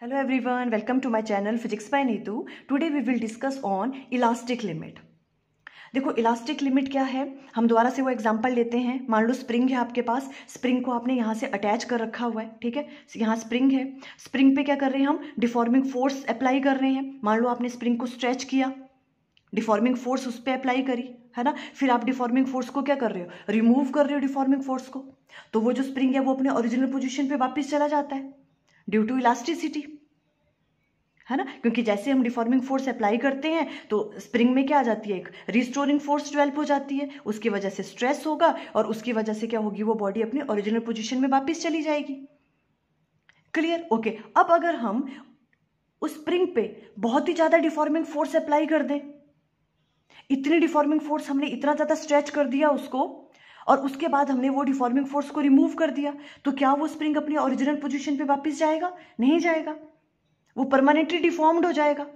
Hello everyone, welcome to my channel Physics by Neetu. Today we will discuss on elastic limit. देखो elastic limit क्या है, हम दोबारा से वो एग्जांपल लेते हैं। मान लो स्प्रिंग है आपके पास, स्प्रिंग को आपने यहाँ से अटैच कर रखा हुआ है, ठीक है। यहाँ स्प्रिंग है, स्प्रिंग पे क्या कर रहे हैं हम, डिफॉर्मिंग फोर्स अप्लाई कर रहे हैं। मान लो आपने स्प्रिंग को स्ट्रेच किया, डिफॉर्मिंग फोर्स उस पर अप्लाई करी, है ना। फिर आप डिफॉर्मिंग फोर्स को क्या कर रहे हो, रिमूव कर रहे हो डिफॉर्मिंग फोर्स को, तो वो जो स्प्रिंग है वो अपने ओरिजिनल पोजिशन पे वापिस चला जाता है ड्यू टू इलास्टिसिटी, है ना। क्योंकि जैसे हम डिफॉर्मिंग फोर्स अप्लाई करते हैं तो स्प्रिंग में क्या आ जाती है, एक रिस्टोरिंग फोर्स डेवलप हो जाती है, उसकी वजह से स्ट्रेस होगा और उसकी वजह से क्या होगी, वो बॉडी अपनी ओरिजिनल पोजीशन में वापस चली जाएगी। Clear, okay. अब अगर हम उस स्प्रिंग पे बहुत ही ज्यादा डिफॉर्मिंग फोर्स अप्लाई कर दें, इतनी डिफॉर्मिंग फोर्स, हमने इतना ज्यादा स्ट्रेच कर दिया उसको और उसके बाद हमने वो डिफॉर्मिंग फोर्स को रिमूव कर दिया, तो क्या वो स्प्रिंग अपनी ओरिजिनल पोजीशन पे वापस जाएगा? नहीं जाएगा, वो परमानेंटली डिफॉर्म्ड हो जाएगा,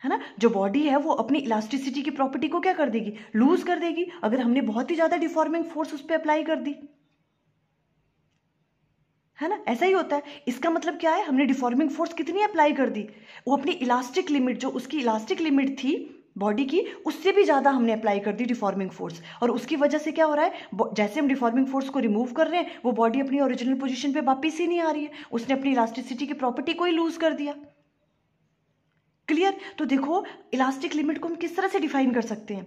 है ना। जो बॉडी है वो अपनी इलास्टिसिटी की प्रॉपर्टी को क्या कर देगी, लूज कर देगी, अगर हमने बहुत ही ज्यादा डिफॉर्मिंग फोर्स उस पर अप्लाई कर दी, है ना। ऐसा ही होता है। इसका मतलब क्या है, हमने डिफॉर्मिंग फोर्स कितनी अप्लाई कर दी, वो अपनी इलास्टिक लिमिट, जो उसकी इलास्टिक लिमिट थी बॉडी की, उससे भी ज्यादा हमने अप्लाई कर दी डिफॉर्मिंग फोर्स, और उसकी वजह से क्या हो रहा है, जैसे हम डिफॉर्मिंग फोर्स को रिमूव कर रहे हैं वो बॉडी अपनी ओरिजिनल पोजीशन पे वापस ही नहीं आ रही है, उसने अपनी इलास्टिसिटी की प्रॉपर्टी को ही लूज कर दिया। क्लियर। तो देखो इलास्टिक लिमिट को हम किस तरह से डिफाइन कर सकते हैं।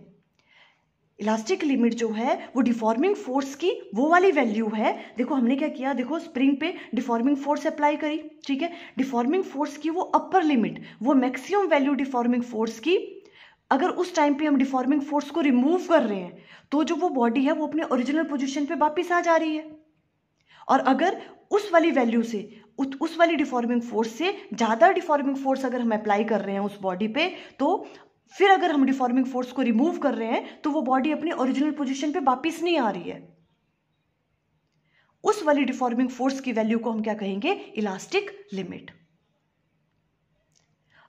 इलास्टिक लिमिट जो है वो डिफॉर्मिंग फोर्स की वो वाली वैल्यू है। देखो हमने क्या किया, देखो स्प्रिंग पे डिफॉर्मिंग फोर्स अप्लाई करी, ठीक है। डिफॉर्मिंग फोर्स की वो अपर लिमिट, वो मैक्सिमम वैल्यू डिफॉर्मिंग फोर्स की, अगर उस टाइम पे हम डिफॉर्मिंग फोर्स को रिमूव कर रहे हैं तो जो वो बॉडी है वो अपने ओरिजिनल पोजीशन पे वापस आ जा रही है। और अगर उस वाली वैल्यू से, उस वाली डिफॉर्मिंग फोर्स से ज्यादा डिफॉर्मिंग फोर्स अगर हम अप्लाई कर रहे हैं उस बॉडी पे, तो फिर अगर हम डिफॉर्मिंग फोर्स को रिमूव कर रहे हैं तो वो बॉडी अपनी ओरिजिनल पोजीशन पे वापस नहीं आ रही है। उस वाली डिफॉर्मिंग फोर्स की वैल्यू को हम क्या कहेंगे, इलास्टिक लिमिट।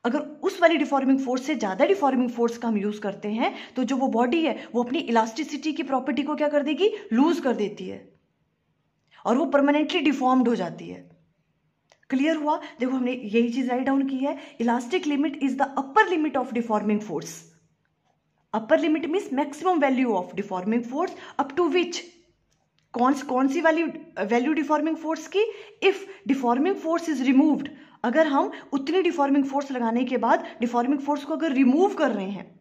अगर उस वाली डिफॉर्मिंग फोर्स से ज्यादा डिफॉर्मिंग फोर्स का हम यूज करते हैं तो जो वो बॉडी है वो अपनी इलास्टिसिटी की प्रॉपर्टी को क्या कर देगी, लूज कर देती है और वो परमानेंटली डिफॉर्म्ड हो जाती है। क्लियर हुआ। देखो हमने यही चीज राइट डाउन की है, elastic limit is the upper limit of deforming force. Upper limit means maximum value of deforming force up to which, कौन सी वाली वैल्यू डिफॉर्मिंग फोर्स की, if deforming force is removed, अगर हम उतनी डिफॉर्मिंग फोर्स लगाने के बाद डिफॉर्मिंग फोर्स को अगर रिमूव कर रहे हैं,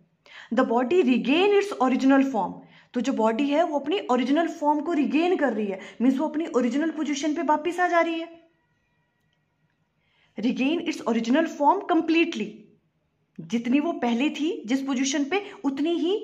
the body regain its original form, तो जो बॉडी है वो अपनी ओरिजिनल फॉर्म को रिगेन कर रही है, मीन्स वो अपनी ओरिजिनल पोजीशन पे वापस आ जा रही है। Regain its original form completely, जितनी वो पहले थी जिस पोजीशन पे, उतनी ही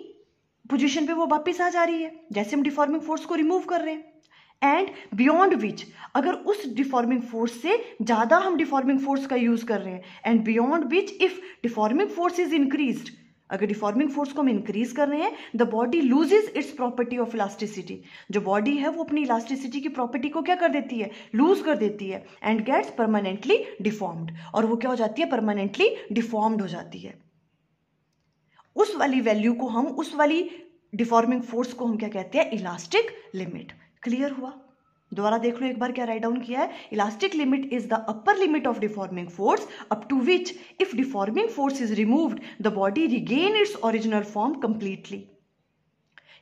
पोजीशन पे वो वापस आ जा रही है जैसे हम डिफॉर्मिंग फोर्स को रिमूव कर रहे हैं। एंड बियॉन्ड विच, अगर उस डिफॉर्मिंग फोर्स से ज्यादा हम डिफॉर्मिंग फोर्स का यूज कर रहे हैं, and beyond which if deforming force is increased, अगर डिफॉर्मिंग फोर्स को हम इंक्रीज कर रहे हैं, the body loses it's property of elasticity, जो बॉडी है वो अपनी इलास्टिसिटी की प्रॉपर्टी को क्या कर देती है, लूज कर देती है, एंड गेट्स परमानेंटली डिफॉर्म्ड, और वो क्या हो जाती है, परमानेंटली डिफॉर्म्ड हो जाती है। उस वाली वैल्यू को हम, उस वाली डिफॉर्मिंग फोर्स को हम क्या कहते हैं, इलास्टिक लिमिट। क्लियर हुआ। दोबारा देख लो एक बार क्या राइट डाउन किया है, elastic limit is the upper limit of deforming force up to which if deforming force is removed the body regain its original form completely.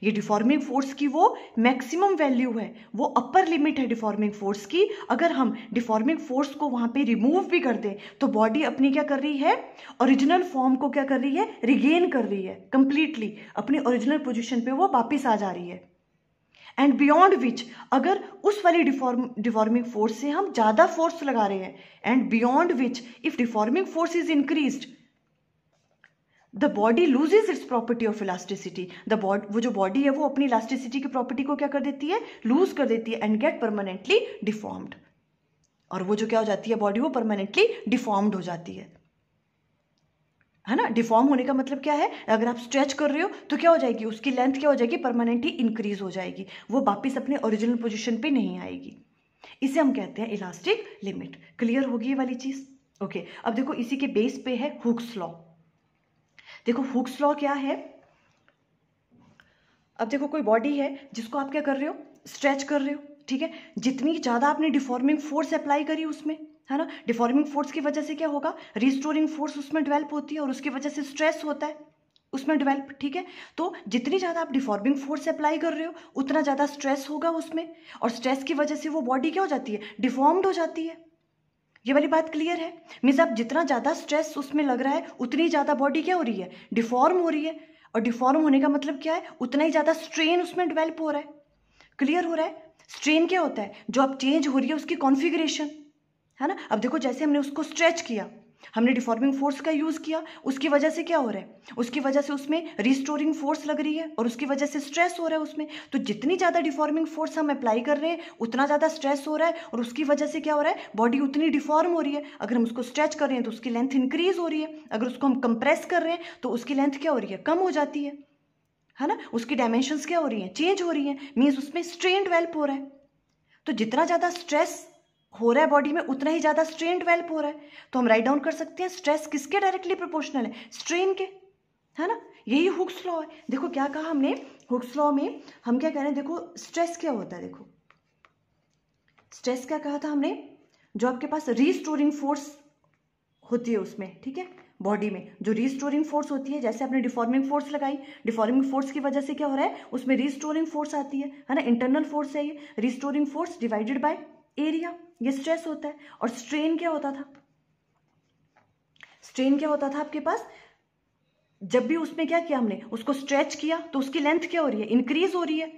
ये डिफॉर्मिंग फोर्स की वो मैक्सिमम वैल्यू है, वो अपर लिमिट है deforming force की। अगर हम deforming force को वहां पे रिमूव भी कर दें तो बॉडी अपनी क्या कर रही है, ओरिजिनल फॉर्म को क्या कर रही है, रिगेन कर रही है कंप्लीटली, अपनी ओरिजिनल पोजीशन पे वो वापस आ जा रही है। एंड बियॉन्ड विच, अगर उस वाली डिफॉर्मिंग फोर्स से हम ज्यादा फोर्स लगा रहे हैं, and beyond which if deforming force is increased the body loses it's property of elasticity, वो जो बॉडी है वो अपनी इलास्टिसिटी की प्रॉपर्टी को क्या कर देती है, लूज कर देती है, एंड गेट परमानेंटली डिफॉर्म्ड, और वो जो क्या हो जाती है बॉडी, वो परमानेंटली डिफॉर्म्ड हो जाती है ना। डिफॉर्म होने का मतलब क्या है, अगर आप स्ट्रेच कर रहे हो तो क्या हो जाएगी, उसकी लेंथ क्या हो जाएगी, परमानेंटली इंक्रीज हो जाएगी, वो वापस अपने ओरिजिनल पोजीशन पे नहीं आएगी। इसे हम कहते हैं इलास्टिक लिमिट। क्लियर होगी ये वाली चीज, ओके। अब देखो इसी के बेस पे है हुक्स लॉ। देखो हुक्स लॉ क्या है, अब देखो कोई बॉडी है जिसको आप क्या कर रहे हो, स्ट्रेच कर रहे हो, ठीक है। जितनी ज्यादा आपने डिफॉर्मिंग फोर्स अप्लाई करी उसमें, है ना। डिफॉर्मिंग फोर्स की वजह से क्या होगा, रिस्टोरिंग फोर्स उसमें डेवलप होती है और उसकी वजह से स्ट्रेस होता है उसमें डेवलप, ठीक है। तो जितनी ज़्यादा आप डिफॉर्मिंग फोर्स अप्लाई कर रहे हो उतना ज़्यादा स्ट्रेस होगा उसमें, और स्ट्रेस की वजह से वो बॉडी क्या हो जाती है, डिफॉर्म्ड हो जाती है। ये वाली बात क्लियर है। मीन्स आप जितना ज़्यादा स्ट्रेस उसमें लग रहा है उतनी ज़्यादा बॉडी क्या हो रही है, डिफॉर्म हो रही है, और डिफॉर्म होने का मतलब क्या है, उतना ही ज़्यादा स्ट्रेन उसमें डेवलप हो रहा है। क्लियर हो रहा है। स्ट्रेन क्या होता है, जो अब चेंज हो रही है उसकी कॉन्फ़िगरेशन, है ना। अब देखो जैसे हमने उसको स्ट्रेच किया, हमने डिफॉर्मिंग फोर्स का यूज़ किया, उसकी वजह से क्या हो रहा है, उसकी वजह से उसमें रिस्टोरिंग फोर्स लग रही है और उसकी वजह से स्ट्रेस हो रहा है उसमें। तो जितनी ज़्यादा डिफॉर्मिंग फोर्स हम अप्लाई कर रहे हैं उतना ज़्यादा स्ट्रेस हो रहा है और उसकी वजह से क्या हो रहा है, बॉडी उतनी डिफॉर्म हो रही है। अगर हम उसको स्ट्रेच कर रहे हैं तो उसकी लेंथ इंक्रीज हो रही है, अगर उसको हम कंप्रेस कर रहे हैं तो उसकी लेंथ क्या हो रही है, कम हो जाती है ना। उसकी डायमेंशंस क्या हो रही हैं, चेंज हो रही हैं, मीन्स उसमें स्ट्रेन डेवलप हो रहा है। तो जितना ज़्यादा स्ट्रेस हो रहा है बॉडी में उतना ही ज़्यादा स्ट्रेन डेवलप हो रहा है। तो हम राइट डाउन कर सकते हैं स्ट्रेस किसके डायरेक्टली प्रोपोर्शनल है, स्ट्रेन के, है ना। यही हुक्स लॉ है। देखो क्या कहा हमने, हुक्स लॉ में हम क्या कह रहे हैं, देखो स्ट्रेस क्या होता है, देखो स्ट्रेस क्या कहा था हमने, जो आपके पास रिस्टोरिंग फोर्स होती है उसमें, ठीक है, बॉडी में जो रिस्टोरिंग फोर्स होती है, जैसे आपने डिफॉर्मिंग फोर्स लगाई, डिफॉर्मिंग फोर्स की वजह से क्या हो रहा है, उसमें रिस्टोरिंग फोर्स आती है ना, इंटरनल फोर्स है ये, restoring force divided by area, ये स्ट्रेस होता है। और स्ट्रेन क्या होता था, स्ट्रेन क्या होता था आपके पास, जब भी उसमें क्या किया हमने, उसको स्ट्रेच किया तो उसकी लेंथ क्या हो रही है, इंक्रीज हो रही है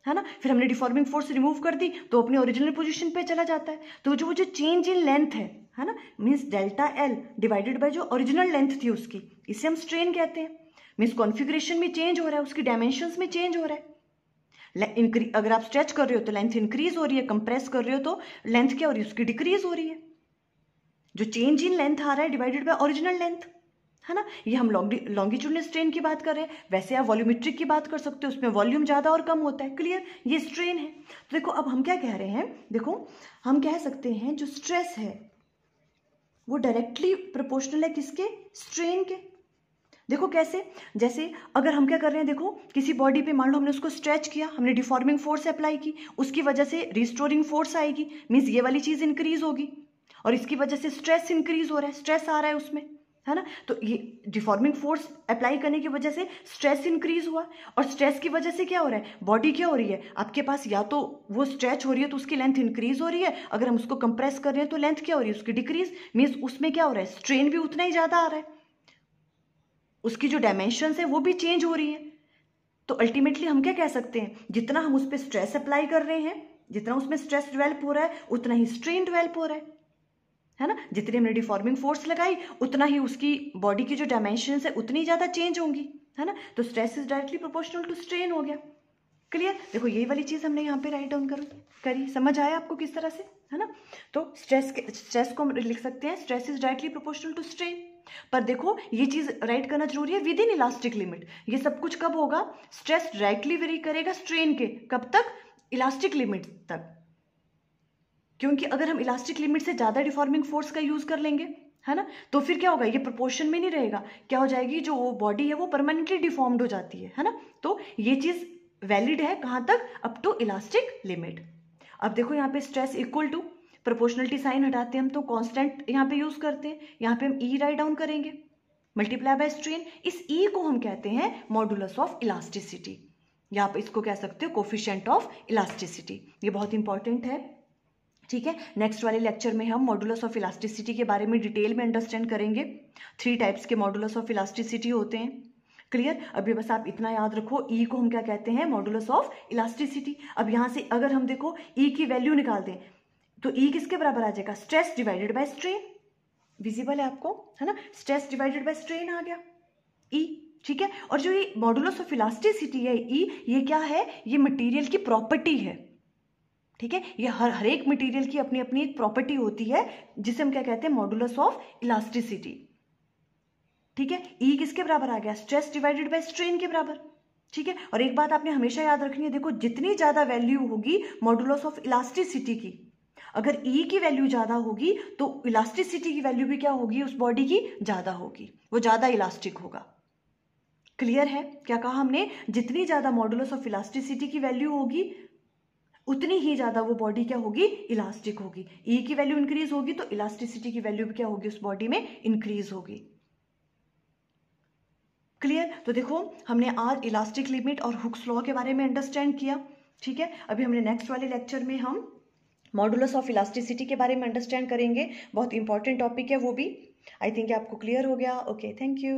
ना। फिर हमने डिफॉर्मिंग फोर्स रिमूव कर दी तो अपनी ओरिजिनल पोजीशन पे चला जाता है। तो जो चेंज इन लेंथ है ना, means delta L divided by जो ओरिजिनल लेंथ थी उसकी, इसे हम स्ट्रेन कहते हैं। मीन्स कॉन्फ़िगरेशन में चेंज हो रहा है, उसकी डायमेंशंस में चेंज हो रहा है। अगर आप स्ट्रेच कर रहे हो तो लेंथ इंक्रीज हो रही है, कंप्रेस कर रहे हो तो लेंथ क्या हो रही है, उसकी डिक्रीज हो रही है। जो चेंज इन लेंथ आ रहा है डिवाइडेड बाय ओरिजिनल लेंथ, है ना। ये हम लॉन्गिट्यूडनल स्ट्रेन की बात कर रहे हैं, वैसे आप वॉल्यूमेट्रिक की बात कर सकते हो, उसमें वॉल्यूम ज़्यादा और कम होता है। क्लियर, ये स्ट्रेन है। तो देखो अब हम क्या कह रहे हैं, देखो हम कह सकते हैं जो स्ट्रेस है वो डायरेक्टली प्रोपोर्शनल है किसके, स्ट्रेन के। देखो कैसे, जैसे अगर हम क्या कर रहे हैं, देखो किसी बॉडी पे मान लो हमने उसको स्ट्रेच किया, हमने डिफॉर्मिंग फोर्स अप्लाई की, उसकी वजह से रिस्टोरिंग फोर्स आएगी, मीन्स ये वाली चीज़ इंक्रीज होगी, और इसकी वजह से स्ट्रेस इंक्रीज हो रहा है, स्ट्रेस आ रहा है उसमें, है ना। तो ये डिफॉर्मिंग फोर्स अप्लाई करने की वजह से स्ट्रेस इंक्रीज हुआ, और स्ट्रेस की वजह से क्या हो रहा है, बॉडी क्या हो रही है आपके पास, या तो वो स्ट्रेच हो रही है तो उसकी लेंथ इंक्रीज हो रही है, अगर हम उसको कंप्रेस कर रहे हैं तो लेंथ क्या हो रही है उसकी डिक्रीज, मीन्स उसमें क्या हो रहा है, स्ट्रेन भी उतना ही ज़्यादा आ रहा है, उसकी जो डायमेंशंस है वो भी चेंज हो रही है। तो अल्टीमेटली हम क्या कह सकते हैं, जितना हम उस पर स्ट्रेस अप्लाई कर रहे हैं, जितना उसमें स्ट्रेस डेवलप हो रहा है उतना ही स्ट्रेन डेवलप हो रहा है ना। जितनी हमने डिफॉर्मिंग फोर्स लगाई उतना ही उसकी बॉडी की जो डायमेंशंस है उतनी ज़्यादा चेंज होंगी, है ना। तो stress is directly proportional to strain हो गया। क्लियर, देखो यही वाली चीज़ हमने यहाँ पे राइट डाउन करी, समझ आया आपको किस तरह से, है ना। तो स्ट्रेस को हम लिख सकते हैं, stress is directly proportional to strain. पर देखो ये चीज़ राइट करना जरूरी है विद इन इलास्टिक लिमिट। ये सब कुछ कब होगा, स्ट्रेस डायरेक्टली वेरी करेगा स्ट्रेन के, कब तक, इलास्टिक लिमिट तक। क्योंकि अगर हम इलास्टिक लिमिट से ज़्यादा डिफॉर्मिंग फोर्स का यूज़ कर लेंगे, है ना, तो फिर क्या होगा, ये प्रोपोर्शन में नहीं रहेगा, क्या हो जाएगी, जो वो बॉडी है वो परमानेंटली डिफॉर्म्ड हो जाती है ना। तो ये चीज़ वैलिड है कहाँ तक, अप टू इलास्टिक लिमिट। अब देखो यहाँ पे stress equal to, proportionality sign हटाते हैं हम तो कांस्टेंट यहाँ पे यूज करते हैं, यहाँ पे हम ई राइट डाउन करेंगे, मल्टीप्लाई बाय स्ट्रेन। इस ई को हम कहते हैं मॉडुलस ऑफ इलास्टिसिटी, या आप इसको कह सकते हो कोफिशिएंट ऑफ इलास्टिसिटी। ये बहुत इंपॉर्टेंट है, ठीक है। नेक्स्ट वाले लेक्चर में हम मॉडुलस ऑफ इलास्टिसिटी के बारे में डिटेल में अंडरस्टैंड करेंगे। 3 टाइप्स के मॉडुलस ऑफ इलास्टिसिटी होते हैं। क्लियर, अभी बस आप इतना याद रखो, ई को हम क्या कहते हैं, मॉडुलस ऑफ इलास्टिसिटी। अब यहाँ से अगर हम देखो ई की वैल्यू निकाल दें तो ई किसके बराबर आ जाएगा, stress divided by strain. Visible है आपको, है ना, स्ट्रेस डिवाइडेड बाय स्ट्रेन आ गया ई, ठीक है। और जो ये मॉडुलस ऑफ इलास्टिसिटी है ई, ये क्या है, ये मटेरियल की प्रॉपर्टी है, ठीक है। ये हर एक मटेरियल की अपनी अपनी एक प्रॉपर्टी होती है जिसे हम क्या कहते हैं, मॉडुलस ऑफ इलास्टिसिटी, ठीक है। ई किसके बराबर आ गया, स्ट्रेस डिवाइडेड बाय स्ट्रेन के बराबर, ठीक है। और एक बात आपने हमेशा याद रखनी है, देखो जितनी ज्यादा वैल्यू होगी मॉडुलस ऑफ इलास्टिसिटी की, अगर ई की वैल्यू ज्यादा होगी तो इलास्टिसिटी की वैल्यू भी क्या होगी, उस बॉडी की ज्यादा होगी, वो ज्यादा इलास्टिक होगा। क्लियर है, क्या कहा हमने, जितनी ज्यादा मॉडुलस ऑफ इलास्टिसिटी की वैल्यू होगी उतनी ही ज़्यादा वो बॉडी क्या होगी, इलास्टिक होगी। ई की वैल्यू इंक्रीज होगी तो इलास्टिसिटी की वैल्यू भी क्या होगी उस बॉडी में, इंक्रीज होगी। क्लियर? तो देखो हमने आज इलास्टिक लिमिट और हुक्स लॉ के बारे में अंडरस्टैंड किया, ठीक है। अभी हमने नेक्स्ट वाले लेक्चर में हम मॉडुलस ऑफ इलास्टिसिटी के बारे में अंडरस्टैंड करेंगे, बहुत इंपॉर्टेंट टॉपिक है वो भी। आई थिंक आपको क्लियर हो गया। Okay, thank you.